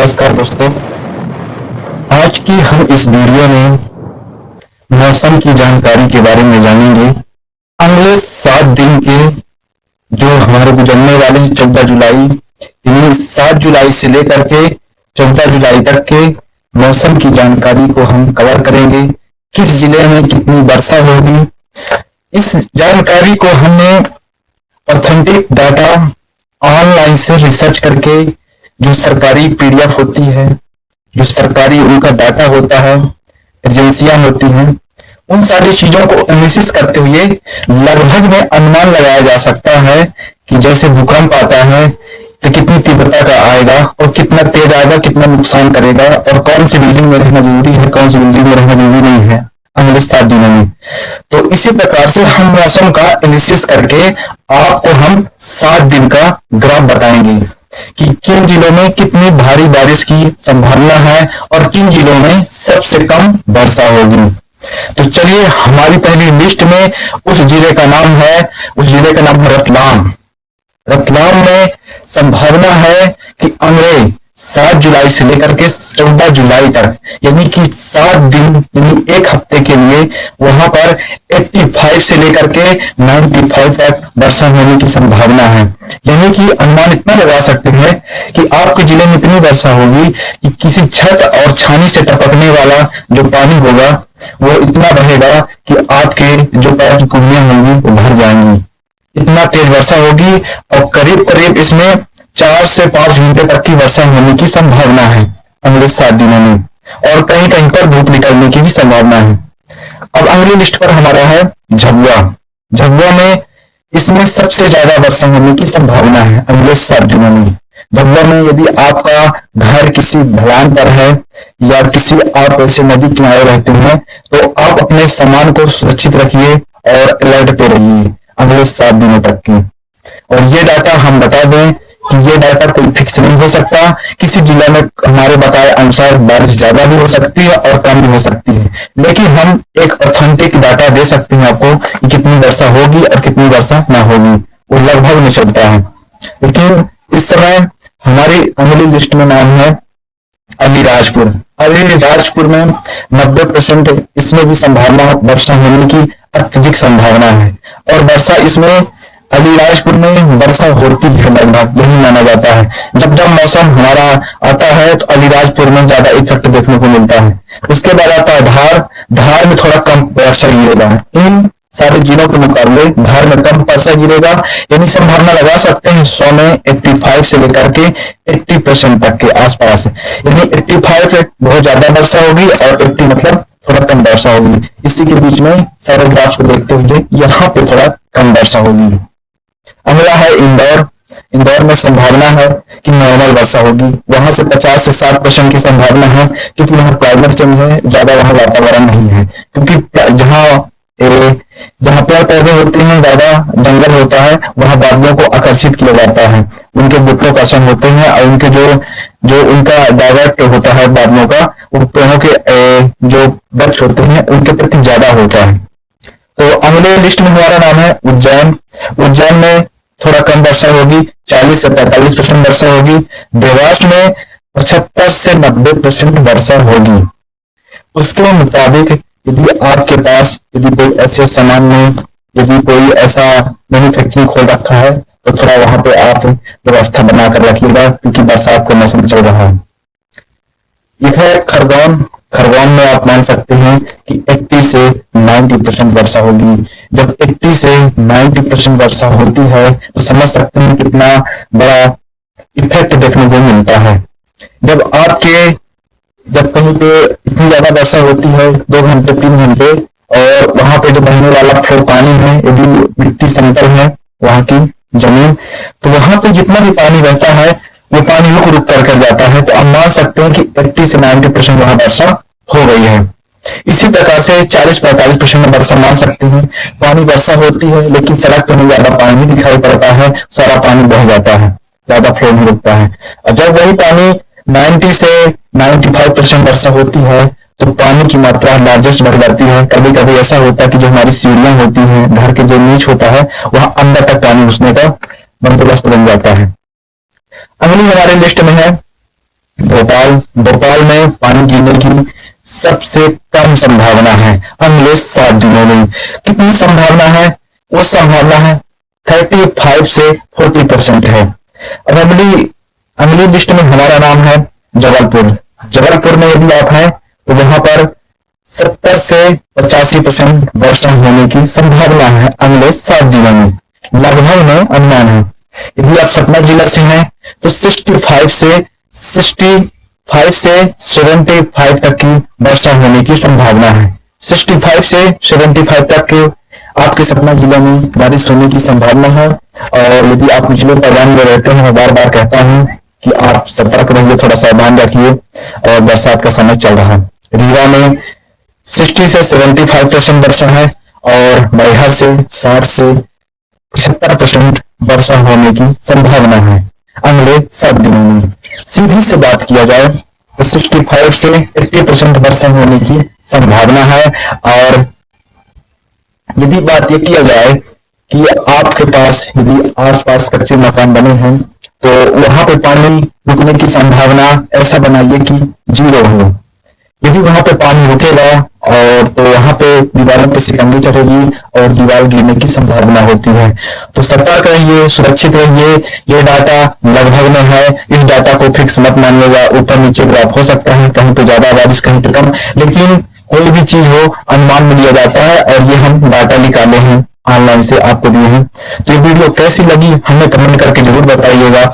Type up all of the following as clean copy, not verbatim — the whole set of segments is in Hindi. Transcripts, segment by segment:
नमस्कार दोस्तों। आज की हम इस वीडियो में मौसम की जानकारी के बारे में जानेंगे। अगले 7 दिन के जो हमारे गुजरने वाले हैं 14 जुलाई, इन्हीं 7 जुलाई से लेकर के 14 जुलाई तक के मौसम की जानकारी को हम कवर करेंगे। किस जिले में कितनी वर्षा होगी, इस जानकारी को हमने ऑथेंटिक डाटा ऑनलाइन से रिसर्च करके, जो सरकारी पीडीएफ होती है, जो सरकारी उनका डाटा होता है, एजेंसियां होती हैं, उन सारी चीजों को एनालिसिस करते हुए लगभग में अनुमान लगाया जा सकता है कि जैसे भूकंप आता है तो कितनी तीव्रता का आएगा और कितना तेज आएगा, कितना नुकसान करेगा और कौन सी बिल्डिंग में रहना जरूरी है, कौन सी बिल्डिंग में रहना जरूरी नहीं है अगले 7 दिनों में। तो इसी प्रकार से हम मौसम का एनालिसिस करके आपको हम 7 दिन का ग्राफ बताएंगे कि किन जिलों में कितनी भारी बारिश की संभावना है और किन जिलों में सबसे कम वर्षा होगी। तो चलिए, हमारी पहली लिस्ट में उस जिले का नाम है रतलाम। रतलाम में संभावना है कि अगले 7 जुलाई से लेकर के 14 जुलाई तक, यानी कि 7 दिन यानी एक हफ्ते के लिए वहां पर 85 से लेकर के 95 तक वर्षा होने की संभावना है। यानी कि अनुमान इतना लगा सकते हैं कि आपके जिले में इतनी वर्षा होगी कि किसी छत और छानी से टपकने वाला जो पानी होगा वो इतना बहेगा कि आपके जो पैर की कुंडियां होंगी वो भर जाएंगी। इतना तेज वर्षा होगी और करीब करीब इसमें 4 से 5 घंटे तक की वर्षा होने की संभावना है अगले 7 दिनों में, और कहीं कहीं पर धूप निकलने की भी संभावना है। अब अगली लिस्ट पर हमारा है झाबुआ। झाबुआ में इसमें सबसे ज्यादा वर्षा होने की संभावना है अगले 7 दिनों में। झाबुआ में यदि आपका घर किसी ढलान पर है या किसी आप ऐसे नदी किनारे रहते हैं तो आप अपने सामान को सुरक्षित रखिए और अलर्ट पे रहिए अगले 7 दिनों तक की। और ये डाटा हम बता दें कि ये डाटा कोई फिक्स नहीं हो सकता। किसी जिले में हमारे बताए अनुसार बारिश ज्यादा भी हो सकती है और कम भी हो सकती है, लेकिन हम एक ऑथेंटिक डाटा दे सकते हैं आपको कि कितनी वर्षा होगी और कितनी वर्षा ना होगी, वो लगभग नहीं चलता है। लेकिन इस समय हमारी अगली लिस्ट में नाम है अलीराजपुर। अलीराजपुर में 90% इसमें भी संभावना वर्षा होने की अत्यधिक संभावना है, और वर्षा इसमें अलीराजपुर में वर्षा होती है लगभग, यही माना जाता है। जब जब मौसम हमारा आता है तो अलीराजपुर में ज्यादा इफेक्ट देखने को मिलता है। उसके बाद आता है धार। धार में थोड़ा कम वर्षा गिरेगा, इन सारे जिलों के मुकाबले धार में कम वर्षा गिरेगा, यानी संभावना लगा सकते हैं 100 में 85 से लेकर के 80% तक के आसपास। यानी 85 बहुत ज्यादा वर्षा होगी और 80 मतलब थोड़ा कम वर्षा होगी। इसी के बीच में सारे ग्राफ को देखते हुए यहाँ पे थोड़ा कम वर्षा होगी। अगला है इंदौर। इंदौर में संभावना है कि नॉर्मल वर्षा होगी। वहां से 50 से 60% की संभावना है, क्योंकि वहां क्लाइमेट चेंज है, ज्यादा वहां वातावरण नहीं है। क्योंकि जहां पेड़ पौधे होते हैं, ज्यादा जंगल होता है, वहां बादलों को आकर्षित किया जाता है, उनके गुरुत्वाकर्षण होते हैं और उनके जो उनका डायरेक्ट होता है बादलों का, वो पेड़ों के जो वृक्ष होते हैं उनके प्रति ज्यादा होता है। तो अगले लिस्ट में हमारा नाम है उज्जैन। उज्जैन में थोड़ा कम वर्षा होगी, 40 से 45% वर्षा होगी। देवास में 75 से 90% वर्षा होगी। उसके मुताबिक यदि आपके पास यदि कोई ऐसे सामान में यदि कोई ऐसा मैन्युफैक्चरिंग खोल रखा है तो थोड़ा वहां पे आप व्यवस्था बनाकर रखिएगा, क्योंकि बरसात का मौसम चल रहा है। यह है खरगोन। खरगोन में आप मान सकते हैं कि 80 से 90% वर्षा होगी। जब 80 से 90% वर्षा होती है तो समझ सकते हैं कितना बड़ा इफेक्ट देखने को मिलता है। जब कहीं पे इतनी ज्यादा वर्षा होती है 2 घंटे 3 घंटे, और वहां पे जो बहने वाला फ्लो पानी है, यदि मिट्टी समतल है वहां की जमीन, तो वहां पे जितना भी पानी बहता है वो पानी रुक रुक कर जाता है। तो आप मान सकते हैं कि 80 से 90% वहां वर्षा हो गई है। इसी प्रकार से 40-45% में वर्षा मान सकते हैं। पानी वर्षा होती है लेकिन सड़क पर नहीं ज्यादा पानी दिखाई पड़ता है, सारा पानी बह जाता है, ज्यादा फ्लो नहीं रुकता है। और जब वही पानी 90 से 95% वर्षा होती है तो पानी की मात्रा लार्जेस्ट बढ़ जाती है। कभी कभी ऐसा होता है कि जो हमारी सीढ़ियां होती हैं, घर के जो नीच होता है, वहां अंदर तक पानी घुसने का बंदोबस्त बन जाता है। अगली हमारे लिस्ट में है भोपाल भोपाल में पानी गिरने की सबसे कम संभावना है अगले 7 दिनों में। कितनी संभावना है? वो संभावना है 35 से 40% है। अब अगली लिस्ट में हमारा नाम है जबलपुर। जबलपुर में यदि आप हैं तो वहां पर 70 से 85% वर्षा होने की संभावना है अगले 7 दिनों में, लगभग में अनुमान है। यदि आप सतना जिला से हैं तो 65 से 75 तक की वर्षा होने की संभावना है। 65 से 75 तक के आपके सतना जिले में बारिश होने की संभावना है। और यदि आप निचले मैदान में रहते हैं, मैं बार बार कहता हूं कि आप सतर्क रहिए, थोड़ा सावधान रखिए। और बरसात का समय चल रहा है। रीवा में 60 से 75% वर्षा है और मैहर से 60 से 75% वर्षा होने की संभावना है अगले 7 दिनों में। सीधी से बात किया जाए तो 65 से 80% वर्षा होने की संभावना है। और यदि बात यह किया जाए कि आपके पास यदि आसपास कच्चे मकान बने हैं तो वहां पे पानी रुकने की संभावना ऐसा बनाइए कि 0 हो। यदि वहां पे पानी रुकेगा और तो वहां पे दीवारों पे सिकंजी चढ़ेगी और दीवार गिरने की संभावना होती है। तो सतर्क रहिए, सुरक्षित रहिए। ये डाटा लगभग में है, इस डाटा को फिक्स मत मानिएगा। ऊपर नीचे ग्राफ हो सकता है, कहीं पे ज्यादा बारिश कहीं पे कम, लेकिन कोई भी चीज हो अनुमान में लिया जाता है। और ये हम डाटा निकाले हैं ऑनलाइन से आपको दिए हैं। तो ये वीडियो कैसी लगी हमें कमेंट करके जरूर बताइएगा।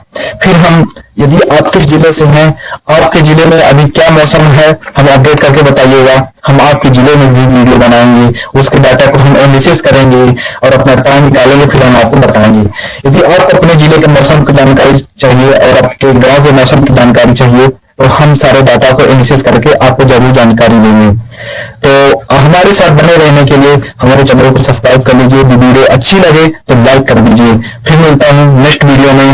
फिर हम यदि आप किस जिले से हैं, आपके जिले में अभी क्या मौसम है, हमें अपडेट करके बताइएगा। हम आपके जिले में भी वीडियो बनाएंगे, उसके डाटा को हम एनालिसिस करेंगे और अपना टाइम निकालेंगे, फिर हम आपको बताएंगे। यदि आपको अपने जिले के मौसम की जानकारी चाहिए और आपके गांव के मौसम की जानकारी चाहिए तो हम सारे डाटा को एनालिसिस करके आपको जरूर जानकारी देंगे। तो हमारे साथ बने रहने के लिए हमारे चैनल को सब्सक्राइब कर लीजिए। यदि वीडियो अच्छी लगे तो लाइक कर दीजिए। फिर मिलता हूँ नेक्स्ट वीडियो में।